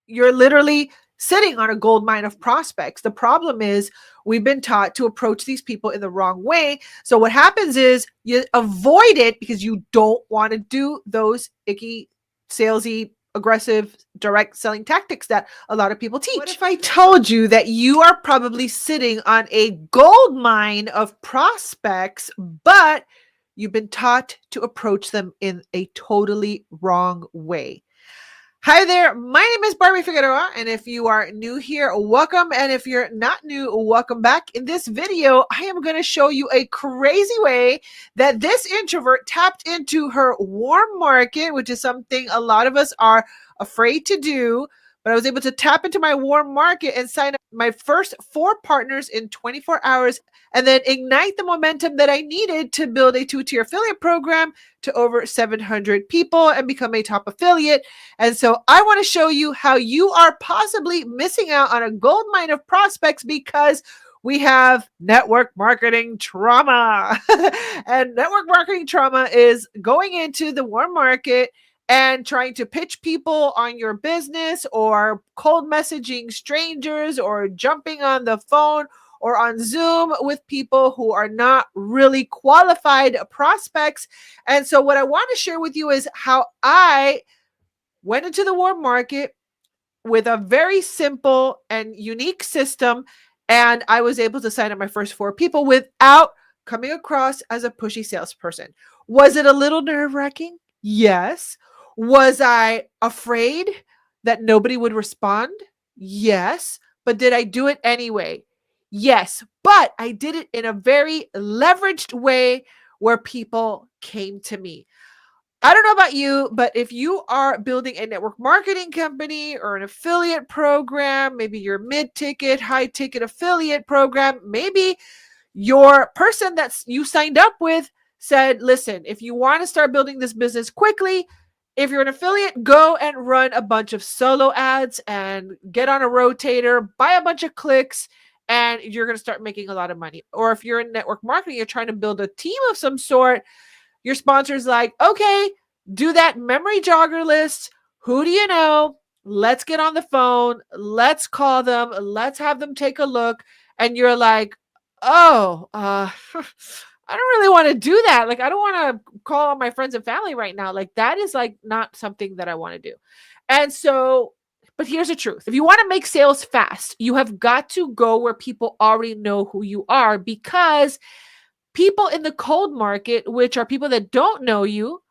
you're literally sitting on a gold mine of prospects. The problem is we've been taught to approach these people in the wrong way. So what happens is you avoid it because you don't want to do those icky, salesy, aggressive, direct selling tactics that a lot of people teach. What if I told you that you are probably sitting on a gold mine of prospects, but you've been taught to approach them in a totally wrong way? Hi there, my name is Barbie Figueroa, and if you are new here, welcome, and if you're not new, welcome back. In this video, I am going to show you a crazy way that this introvert tapped into her warm market, which is something a lot of us are afraid to do, but I was able to tap into my warm market and sign up my first 4 partners in 24 hours and then ignite the momentum that I needed to build a 2-tier affiliate program to over 700 people and become a top affiliate. And so I want to show you how you are possibly missing out on a gold mine of prospects because we have network marketing trauma. And network marketing trauma is going into the warm market and trying to pitch people on your business or cold messaging strangers or jumping on the phone or on Zoom with people who are not really qualified prospects. And so what I want to share with you is how I went into the warm market with a very simple and unique system, and I was able to sign up my first 4 people without coming across as a pushy salesperson. Was it a little nerve-wracking? Yes. Was I afraid that nobody would respond? Yes. But did I do it anyway? Yes. But I did it in a very leveraged way where people came to me. I don't know about you, but if you are building a network marketing company or an affiliate program, maybe your mid-ticket, high-ticket affiliate program, maybe your person that you signed up with said, listen, if you want to start building this business quickly, if you're an affiliate, go and run a bunch of solo ads and get on a rotator, buy a bunch of clicks, and you're going to start making a lot of money. Or if you're in network marketing, you're trying to build a team of some sort, your sponsor's like, okay, do that memory jogger list. Who do you know? Let's get on the phone. Let's call them. Let's have them take a look. And you're like, oh, I don't really want to do that. Like, I don't want to call all my friends and family right now. Like, that is like not something that I want to do. And so, but here's the truth. If you want to make sales fast, you have got to go where people already know who you are, because people in the cold market, which are people that don't know you,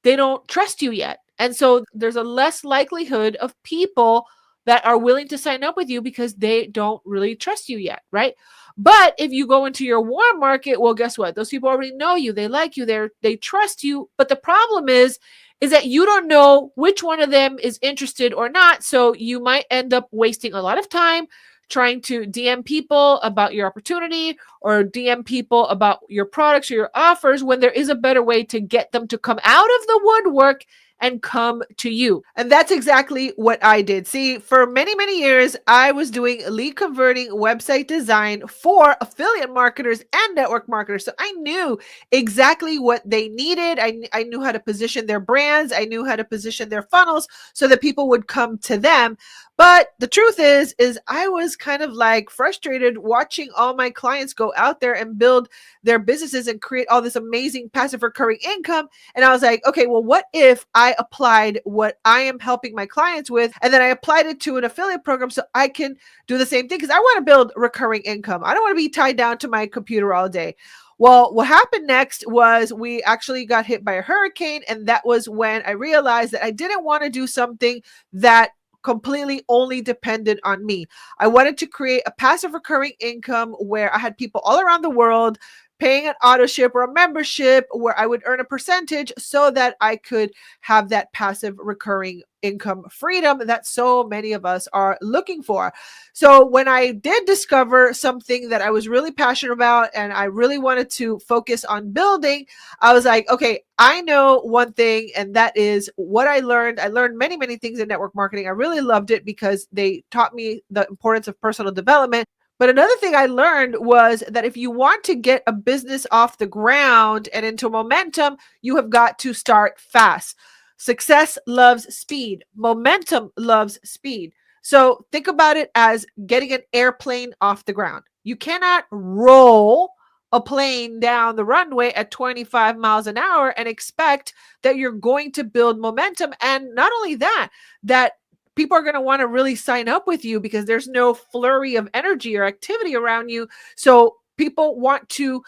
they don't trust you yet. And so there's a less likelihood of people that are willing to sign up with you because they don't really trust you yet, right? But if you go into your warm market, well, guess what? Those people already know you. They like you. They trust you. But the problem is that you don't know which one of them is interested or not. So you might end up wasting a lot of time trying to DM people about your opportunity or DM people about your products or your offers when there is a better way to get them to come out of the woodwork and come to you. And that's exactly what I did. See, for many, many years, I was doing lead converting website design for affiliate marketers and network marketers. So I knew exactly what they needed. I knew how to position their brands. I knew how to position their funnels so that people would come to them. But the truth is I was kind of like frustrated watching all my clients go out there and build their businesses and create all this amazing passive recurring income. And I was like, okay, well, what if I applied what I am helping my clients with, and then I applied it to an affiliate program so I can do the same thing? Because I want to build recurring income. I don't want to be tied down to my computer all day. Well, what happened next was we actually got hit by a hurricane. And that was when I realized that I didn't want to do something that completely only depended on me. I wanted to create a passive recurring income where I had people all around the world paying an auto ship or a membership where I would earn a percentage so that I could have that passive recurring income freedom that so many of us are looking for. So when I did discover something that I was really passionate about and I really wanted to focus on building, I was like, okay, I know one thing, and that is what I learned. I learned many, many things in network marketing. I really loved it because they taught me the importance of personal development. But another thing I learned was that if you want to get a business off the ground and into momentum, you have got to start fast. Success loves speed. Momentum loves speed. So think about it as getting an airplane off the ground. You cannot roll a plane down the runway at 25 miles an hour and expect that you're going to build momentum. And not only that, that people are going to want to really sign up with you because there's no flurry of energy or activity around you. So people want to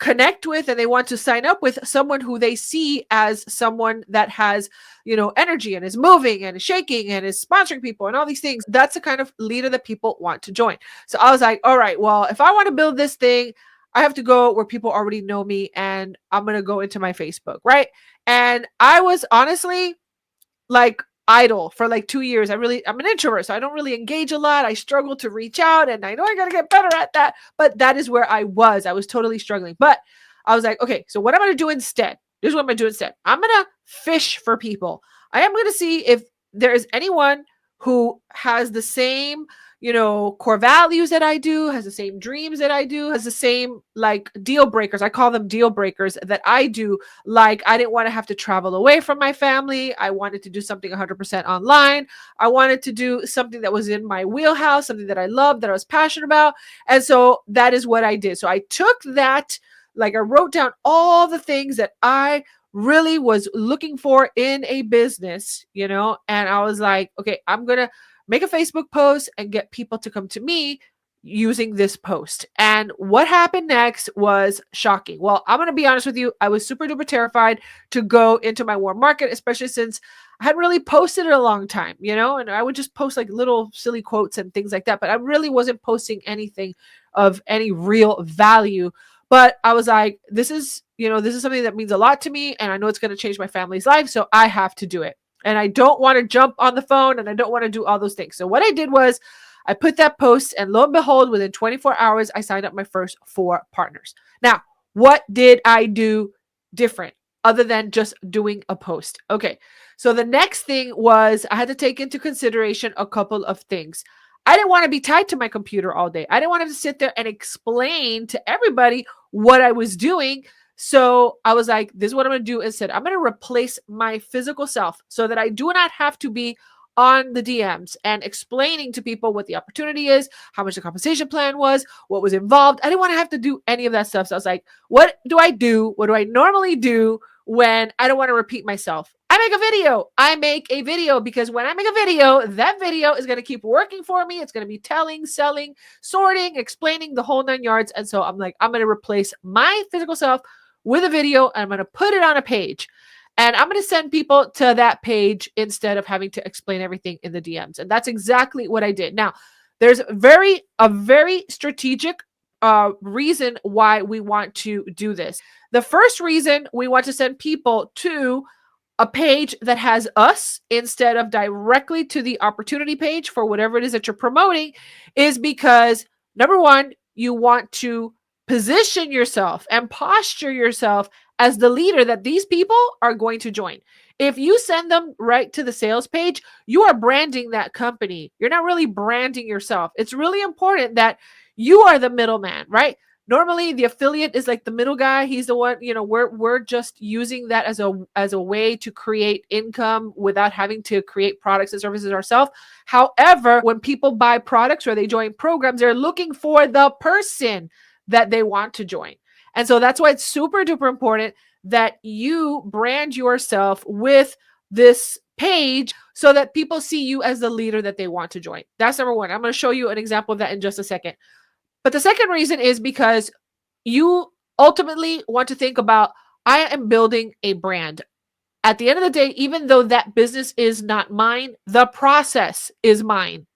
connect with and they want to sign up with someone who they see as someone that has, energy and is moving and is shaking and is sponsoring people and all these things. That's the kind of leader that people want to join. So I was like, all right, well, if I want to build this thing, I have to go where people already know me, and I'm going to go into my Facebook, right? And I was honestly like idle for like 2 years. I'm an introvert, so I don't really engage a lot. I struggle to reach out, and I know I got to get better at that, but that is where I was totally struggling. But I was like, okay, so what I'm going to do instead, this is what I'm going to do instead. I'm going to fish for people. I am going to see if there is anyone who has the same, core values that I do, has the same dreams that I do, has the same like deal breakers. I call them deal breakers that I do. Like, I didn't want to have to travel away from my family. I wanted to do something 100% online. I wanted to do something that was in my wheelhouse, something that I loved, that I was passionate about. And so that is what I did. So I took that, like I wrote down all the things that I really was looking for in a business, and I was like, okay, I'm going to make a Facebook post and get people to come to me using this post. And what happened next was shocking. Well, I'm going to be honest with you. I was super duper terrified to go into my warm market, especially since I hadn't really posted in a long time, and I would just post like little silly quotes and things like that. But I really wasn't posting anything of any real value. But I was like, this is something that means a lot to me. And I know it's going to change my family's life. So I have to do it. And I don't want to jump on the phone, and I don't want to do all those things. So what I did was I put that post, and lo and behold, within 24 hours, I signed up my first 4 partners. Now, what did I do different other than just doing a post? Okay. So the next thing was I had to take into consideration a couple of things. I didn't want to be tied to my computer all day. I didn't want to sit there and explain to everybody what I was doing. So I was like, this is what I'm going to do instead. I'm going to replace my physical self so that I do not have to be on the DMs and explaining to people what the opportunity is, how much the compensation plan was, what was involved. I didn't want to have to do any of that stuff. So I was like, what do I do? What do I normally do when I don't want to repeat myself? I make a video because when I make a video, that video is going to keep working for me. It's going to be telling, selling, sorting, explaining the whole 9 yards. And so I'm like, I'm going to replace my physical self with a video, and I'm going to put it on a page, and I'm going to send people to that page instead of having to explain everything in the DMs. And that's exactly what I did. Now, there's a very strategic reason why we want to do this. The first reason we want to send people to a page that has us instead of directly to the opportunity page for whatever it is that you're promoting is because, number one, you want to position yourself and posture yourself as the leader that these people are going to join. If you send them right to the sales page, you are branding that company. You're not really branding yourself. It's really important that you are the middleman, right? Normally the affiliate is like the middle guy. He's the one, we're just using that as a way to create income without having to create products and services ourselves. However, when people buy products or they join programs, they're looking for the person that they want to join. And so that's why it's super duper important that you brand yourself with this page so that people see you as the leader that they want to join. That's number one. I'm going to show you an example of that in just a second. But the second reason is because you ultimately want to think about, I am building a brand. At the end of the day, even though that business is not mine, the process is mine.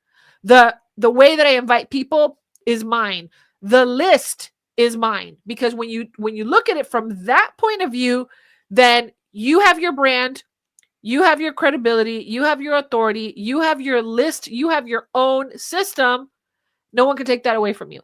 The way that I invite people is mine. The list is mine, because when you look at it from that point of view, then you have your brand, you have your credibility, you have your authority, you have your list, you have your own system. No one can take that away from you.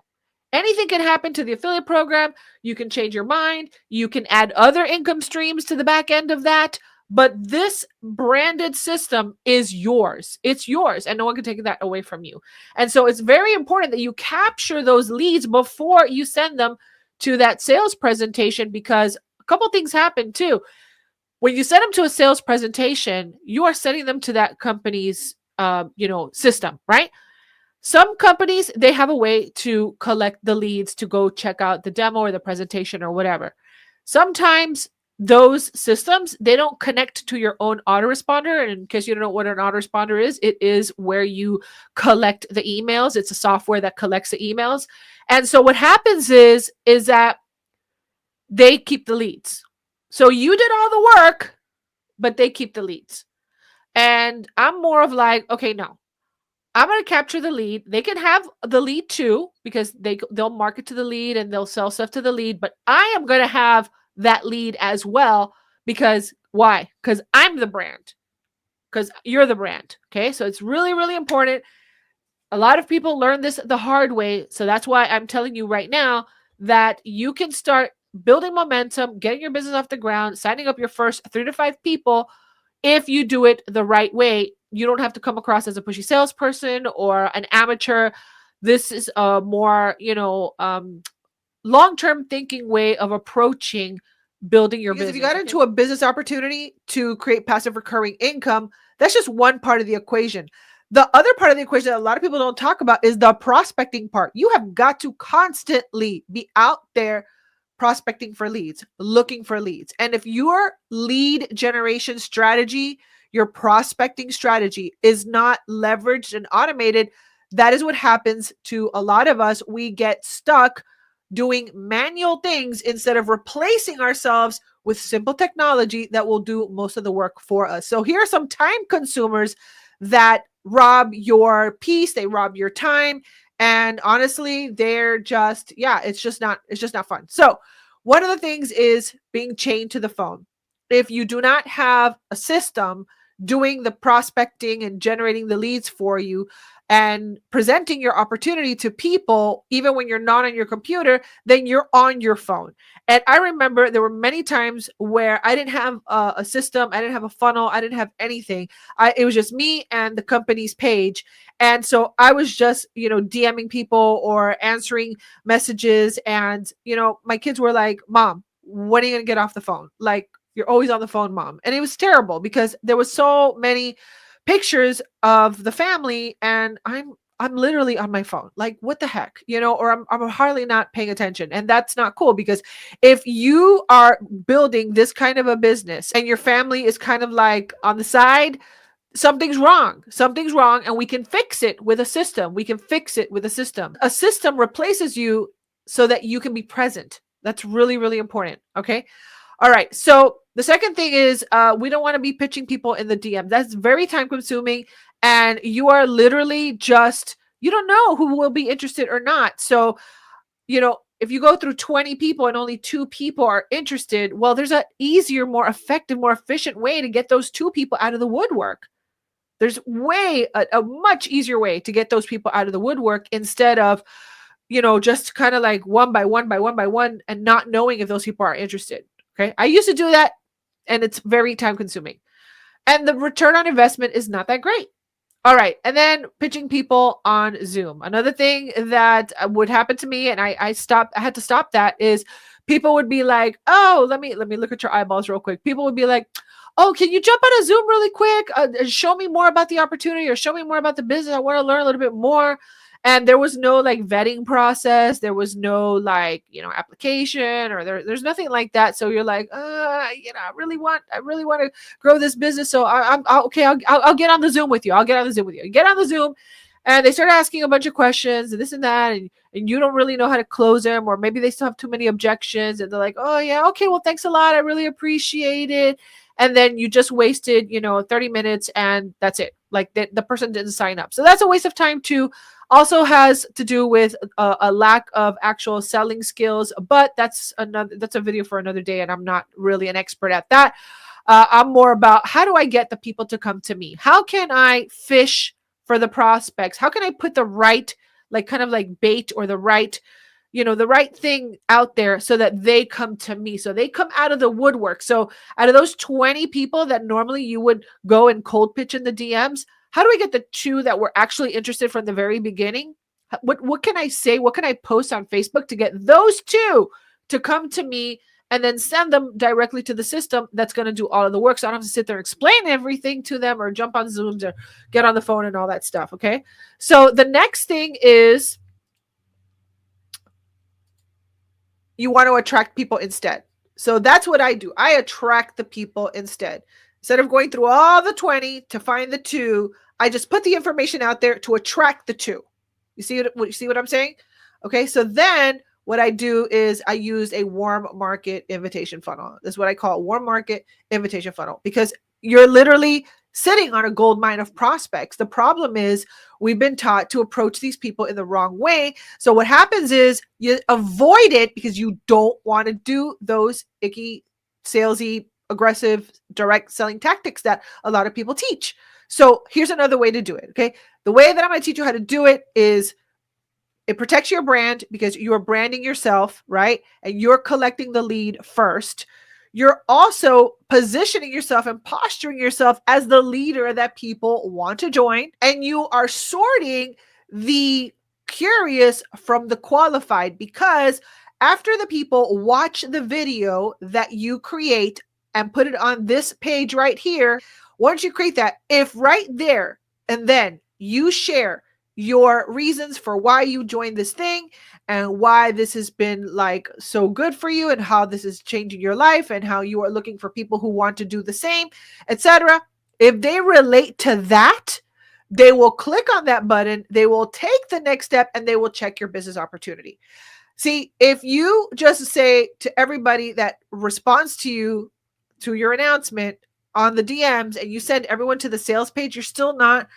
Anything can happen to the affiliate program. You can change your mind. You can add other income streams to the back end of that. But this branded system is yours. It's yours, and no one can take that away from you. And so it's very important that you capture those leads before you send them to that sales presentation, because a couple things happen too. When you send them to a sales presentation, you are sending them to that company's, system, right? Some companies, they have a way to collect the leads to go check out the demo or the presentation or whatever. Sometimes those systems, they don't connect to your own autoresponder. And in case you don't know what an autoresponder is, it is where you collect the emails. It's a software that collects the emails. And so what happens is that they keep the leads. So you did all the work, but they keep the leads. And I'm more of like, okay, no, I'm going to capture the lead. They can have the lead too, because they'll market to the lead and they'll sell stuff to the lead. But I am going to have that lead as well, because why? Because I'm the brand, because you're the brand. Okay. So it's really, really important. A lot of people learn this the hard way. So that's why I'm telling you right now that you can start building momentum, getting your business off the ground, signing up your first 3 to 5 people. If you do it the right way, you don't have to come across as a pushy salesperson or an amateur. This is a more, long-term thinking way of approaching building your business. Because if you got into a business opportunity to create passive recurring income, that's just one part of the equation. The other part of the equation that a lot of people don't talk about is the prospecting part. You have got to constantly be out there prospecting for leads, looking for leads. And if your lead generation strategy, your prospecting strategy is not leveraged and automated, that is what happens to a lot of us. We get stuck doing manual things instead of replacing ourselves with simple technology that will do most of the work for us. So here are some time consumers that rob your peace, they rob your time, and honestly, they're just, it's just not fun. So one of the things is being chained to the phone. If you do not have a system doing the prospecting and generating the leads for you and presenting your opportunity to people, even when you're not on your computer, then you're on your phone. And I remember there were many times where I didn't have a system, I didn't have a funnel, I didn't have anything. It was just me and the company's page. And so I was just, DMing people or answering messages. And, my kids were like, Mom, when are you going to get off the phone? Like, you're always on the phone, Mom. And it was terrible because there was so many pictures of the family and I'm literally on my phone. Like, what the heck, or I'm hardly not paying attention. And that's not cool, because if you are building this kind of a business and your family is kind of like on the side, something's wrong, and we can fix it with a system. A system replaces you so that you can be present. That's really, really important. Okay. All right. So the second thing is we don't want to be pitching people in the DM. That's very time consuming. And you are literally you don't know who will be interested or not. So, if you go through 20 people and only 2 people are interested, well, there's an easier, more effective, more efficient way to get those 2 people out of the woodwork. There's a much easier way to get those people out of the woodwork instead of, just kind of like one by one and not knowing if those people are interested. Okay. I used to do that and it's very time consuming. And the return on investment is not that great. All right. And then pitching people on Zoom. Another thing that would happen to me, and I had to stop that, is people would be like, oh, let me look at your eyeballs real quick. People would be like, oh, can you jump on a Zoom really quick? Show me more about the opportunity or show me more about the business. I want to learn a little bit more. And there was no like vetting process. There was no like, application, or there's nothing like that. So you're like, I really want to grow this business. So I'll get on the Zoom with you. Get on the Zoom. And they start asking a bunch of questions and this and that. And you don't really know how to close them, or maybe they still have too many objections. And they're like, oh yeah, okay, well, thanks a lot. I really appreciate it. And then you just wasted, 30 minutes and that's it. Like the person didn't sign up. So that's a waste of time too. Also has to do with a lack of actual selling skills, but that's a video for another day. And I'm not really an expert at that. I'm more about, how do I get the people to come to me? How can I fish for the prospects? How can I put the right, like kind of like bait, or the right thing out there so that they come to me, so they come out of the woodwork. So out of those 20 people that normally you would go and cold pitch in the DMs, how do I get the 2 that were actually interested from the very beginning? What can I say? What can I post on Facebook to get those 2 to come to me and then send them directly to the system that's going to do all of the work. So I don't have to sit there and explain everything to them or jump on Zooms or get on the phone and all that stuff. Okay. So the next thing is you want to attract people instead. So that's what I do. I attract the people instead. Instead of going through all the 20 to find the two, I just put the information out there to attract the two. You see what I'm saying? Okay, so then what I do is I use a warm market invitation funnel. This is what I call a warm market invitation funnel, because you're literally sitting on a gold mine of prospects. The problem is we've been taught to approach these people in the wrong way. So what happens is you avoid it because you don't want to do those icky, salesy, aggressive, direct selling tactics that a lot of people teach. So here's another way to do it. Okay. The way that I'm going to teach you how to do it is it protects your brand because you're branding yourself, right? And you're collecting the lead first. You're also positioning yourself and posturing yourself as the leader that people want to join. And you are sorting the curious from the qualified, because after the people watch the video that you create and put it on this page right here, once you create that, if right there and then you share your reasons for why you joined this thing and why this has been like so good for you and how this is changing your life and how you are looking for people who want to do the same, etc. If they relate to that, they will click on that button, they will take the next step, and they will check your business opportunity. See, if you just say to everybody that responds to you, to your announcement on the DMs, and you send everyone to the sales page, you're still not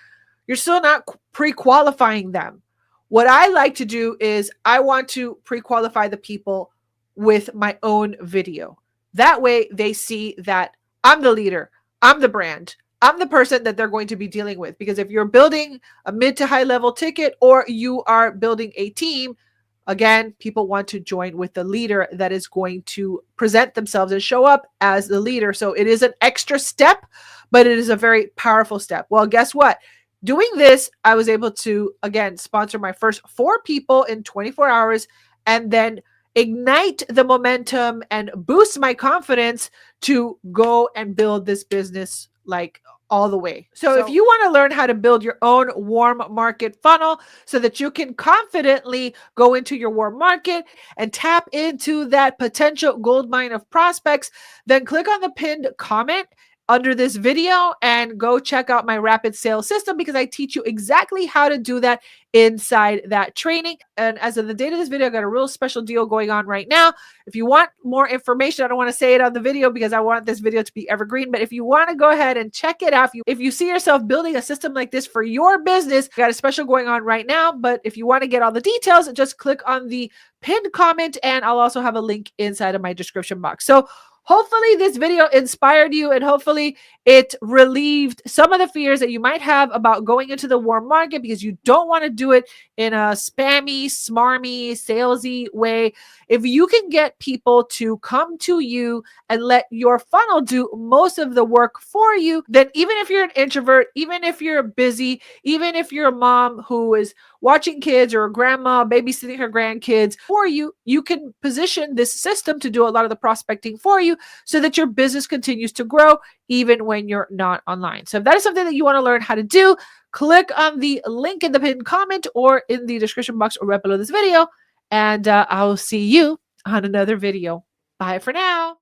pre-qualifying them. What I like to do is I want to pre-qualify the people with my own video. That way they see that I'm the leader, I'm the brand, I'm the person that they're going to be dealing with. Because if you're building a mid to high level ticket or you are building a team, again, people want to join with the leader that is going to present themselves and show up as the leader. So it is an extra step, but it is a very powerful step. Well, guess what? Doing this, I was able to, again, sponsor my first 4 people in 24 hours and then ignite the momentum and boost my confidence to go and build this business like all the way. So if you want to learn how to build your own warm market funnel so that you can confidently go into your warm market and tap into that potential gold mine of prospects, then click on the pinned comment under this video and go check out my rapid sales system, because I teach you exactly how to do that inside that training. And as of the date of this video, I got a real special deal going on right now. If you want more information, I don't want to say it on the video because I want this video to be evergreen, but if you want to go ahead and check it out, if you see yourself building a system like this for your business, I got a special going on right now. But if you want to get all the details, just click on the pinned comment and I'll also have a link inside of my description box. So hopefully this video inspired you and hopefully it relieved some of the fears that you might have about going into the warm market, because you don't want to do it in a spammy, smarmy, salesy way. If you can get people to come to you and let your funnel do most of the work for you, then even if you're an introvert, even if you're busy, even if you're a mom who is watching kids or a grandma babysitting her grandkids for you, you can position this system to do a lot of the prospecting for you so that your business continues to grow even when you're not online. So if that is something that you want to learn how to do, click on the link in the pinned comment or in the description box or right below this video, and I'll see you on another video. Bye for now.